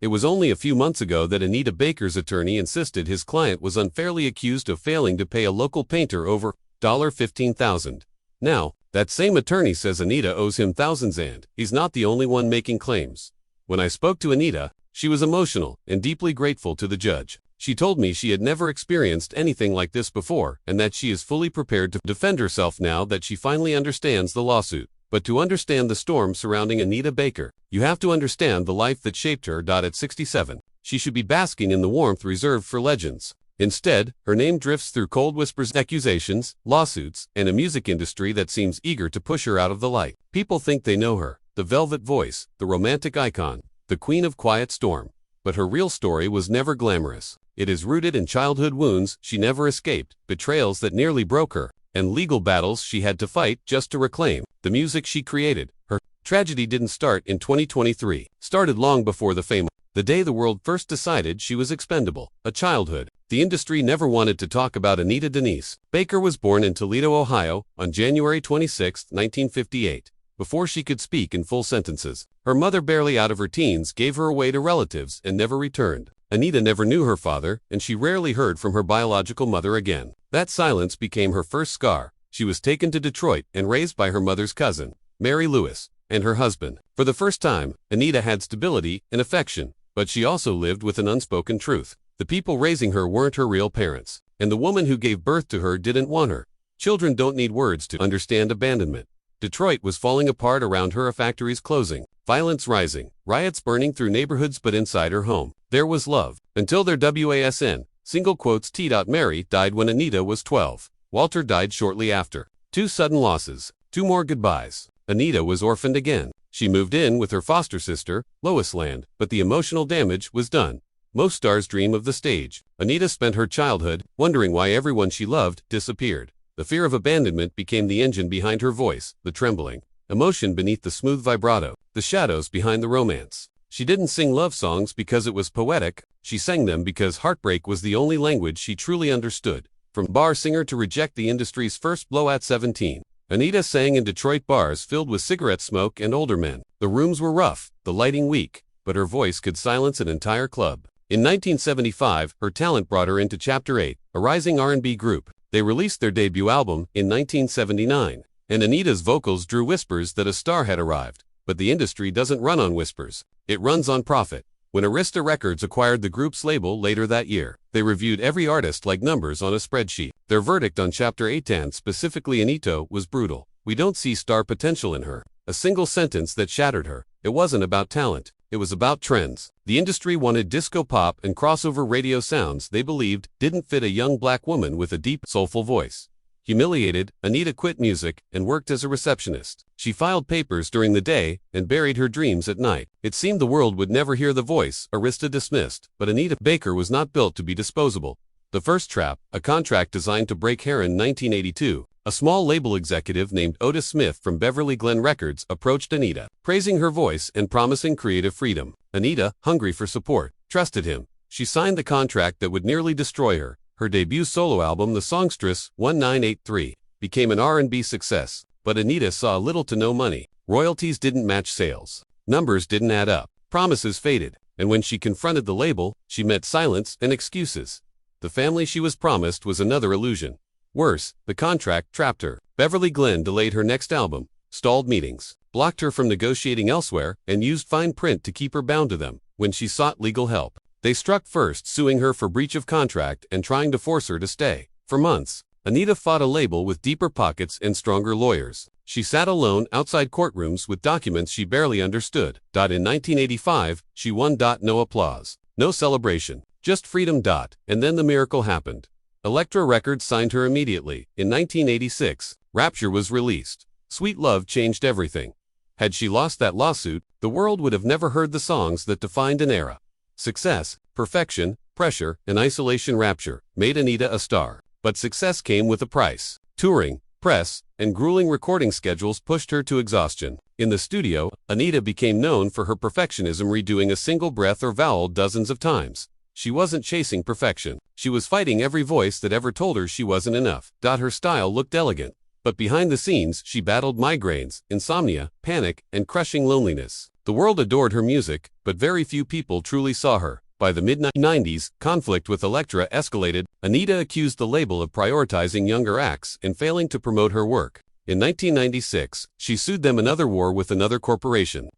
It was only a few months ago that Anita Baker's attorney insisted his client was unfairly accused of failing to pay a local painter over $15,000. Now, that same attorney says Anita owes him thousands and he's not the only one making claims. When I spoke to Anita, she was emotional and deeply grateful to the judge. She told me she had never experienced anything like this before and that she is fully prepared to defend herself now that she finally understands the lawsuit. But to understand the storm surrounding Anita Baker, you have to understand the life that shaped her. At 67, she should be basking in the warmth reserved for legends. Instead, her name drifts through cold whispers, accusations, lawsuits, and a music industry that seems eager to push her out of the light. People think they know her, the velvet voice, the romantic icon, the queen of quiet storm. But her real story was never glamorous. It is rooted in childhood wounds she never escaped, betrayals that nearly broke her, and legal battles she had to fight just to reclaim the music she created. Her tragedy didn't start in 2023, started long before the fame. The day the world first decided she was expendable, a childhood. The industry never wanted to talk about Anita Denise. Baker was born in Toledo, Ohio, on January 26, 1958. Before she could speak in full sentences, her mother, barely out of her teens, gave her away to relatives and never returned. Anita never knew her father, and she rarely heard from her biological mother again. That silence became her first scar. She was taken to Detroit and raised by her mother's cousin, Mary Lewis, and her husband. For the first time, Anita had stability and affection, but she also lived with an unspoken truth. The people raising her weren't her real parents, and the woman who gave birth to her didn't want her. Children don't need words to understand abandonment. Detroit was falling apart around her, factories closing, violence rising, riots burning through neighborhoods, but inside her home, there was love. Until their WASN, single quotes T. Mary died when Anita was 12. Walter died shortly after. 2 sudden losses, 2 more goodbyes. Anita was orphaned again. She moved in with her foster sister, Lois Land, but the emotional damage was done. Most stars dream of the stage. Anita spent her childhood wondering why everyone she loved disappeared. The fear of abandonment became the engine behind her voice, the trembling emotion beneath the smooth vibrato, the shadows behind the romance. She didn't sing love songs because it was poetic. She sang them because heartbreak was the only language she truly understood. From bar singer to reject the industry's first blow at 17, Anita sang in Detroit bars filled with cigarette smoke and older men. The rooms were rough, the lighting weak, but her voice could silence an entire club. In 1975, her talent brought her into Chapter 8, a rising R&B group. They released their debut album in 1979, and Anita's vocals drew whispers that a star had arrived. But the industry doesn't run on whispers. It runs on profit. When Arista Records acquired the group's label later that year, they reviewed every artist like numbers on a spreadsheet. Their verdict on Chapter 8, and specifically Anita, was brutal. "We don't see star potential in her." A single sentence that shattered her. It wasn't about talent. It was about trends. The industry wanted disco pop and crossover radio sounds they believed didn't fit a young black woman with a deep, soulful voice. Humiliated, Anita quit music and worked as a receptionist. She filed papers during the day and buried her dreams at night. It seemed the world would never hear the voice Arista dismissed, but Anita Baker was not built to be disposable. The first trap, a contract designed to break her in 1982, a small label executive named Otis Smith from Beverly Glen Records approached Anita, praising her voice and promising creative freedom. Anita, hungry for support, trusted him. She signed the contract that would nearly destroy her. Her debut solo album, The Songstress 1983, became an R&B success, but Anita saw little to no money. Royalties didn't match sales. Numbers didn't add up. Promises faded, and when she confronted the label, she met silence and excuses. The family she was promised was another illusion. Worse, the contract trapped her. Beverly Glen delayed her next album, stalled meetings, blocked her from negotiating elsewhere, and used fine print to keep her bound to them. When she sought legal help, they struck first, suing her for breach of contract and trying to force her to stay. For months, Anita fought a label with deeper pockets and stronger lawyers. She sat alone outside courtrooms with documents she barely understood. In 1985, she won. No applause, no celebration, just freedom. And then the miracle happened. Elektra Records signed her immediately. In 1986, Rapture was released. Sweet Love changed everything. Had she lost that lawsuit, the world would have never heard the songs that defined an era. Success, perfection, pressure, and isolation. Rapture made Anita a star. But success came with a price. Touring, press, and grueling recording schedules pushed her to exhaustion. In the studio, Anita became known for her perfectionism, redoing a single breath or vowel dozens of times. She wasn't chasing perfection. She was fighting every voice that ever told her she wasn't enough. Her style looked elegant, But behind the scenes, she battled migraines, insomnia, panic, and crushing loneliness. The world adored her music, but very few people truly saw her. By the mid-90s, conflict with Elektra escalated. Anita accused the label of prioritizing younger acts and failing to promote her work. In 1996, she sued them another war with another corporation,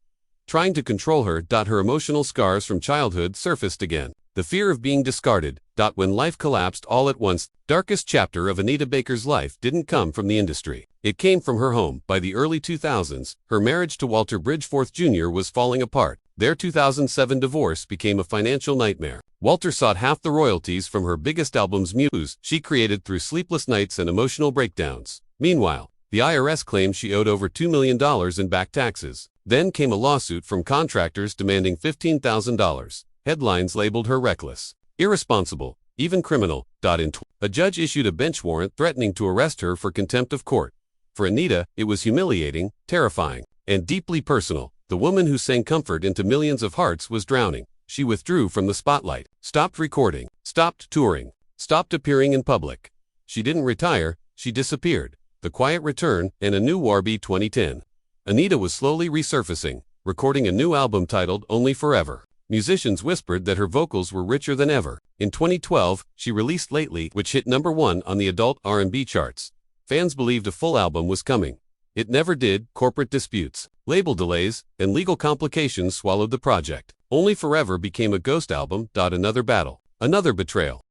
trying to control her. Her emotional scars from childhood surfaced again. The fear of being discarded. When life collapsed all at once, darkest chapter of Anita Baker's life didn't come from the industry. It came from her home. By the early 2000s, her marriage to Walter Bridgeforth Jr. was falling apart. Their 2007 divorce became a financial nightmare. Walter sought half the royalties from her biggest album's muse she created through sleepless nights and emotional breakdowns. Meanwhile, the IRS claimed she owed over $2 million in back taxes. Then came a lawsuit from contractors demanding $15,000. Headlines labeled her reckless, irresponsible, even criminal. A judge issued a bench warrant threatening to arrest her for contempt of court. For Anita, it was humiliating, terrifying, and deeply personal. The woman who sang comfort into millions of hearts was drowning. She withdrew from the spotlight, stopped recording, stopped touring, stopped appearing in public. She didn't retire, she disappeared. The Quiet Return and a new Heartb 2010. Anita was slowly resurfacing, recording a new album titled Only Forever. Musicians whispered that her vocals were richer than ever. In 2012, she released Lately, which hit #1 on the adult R&B charts. Fans believed a full album was coming. It never did. Corporate disputes, label delays, and legal complications swallowed the project. Only Forever became a ghost album. Another battle, another betrayal.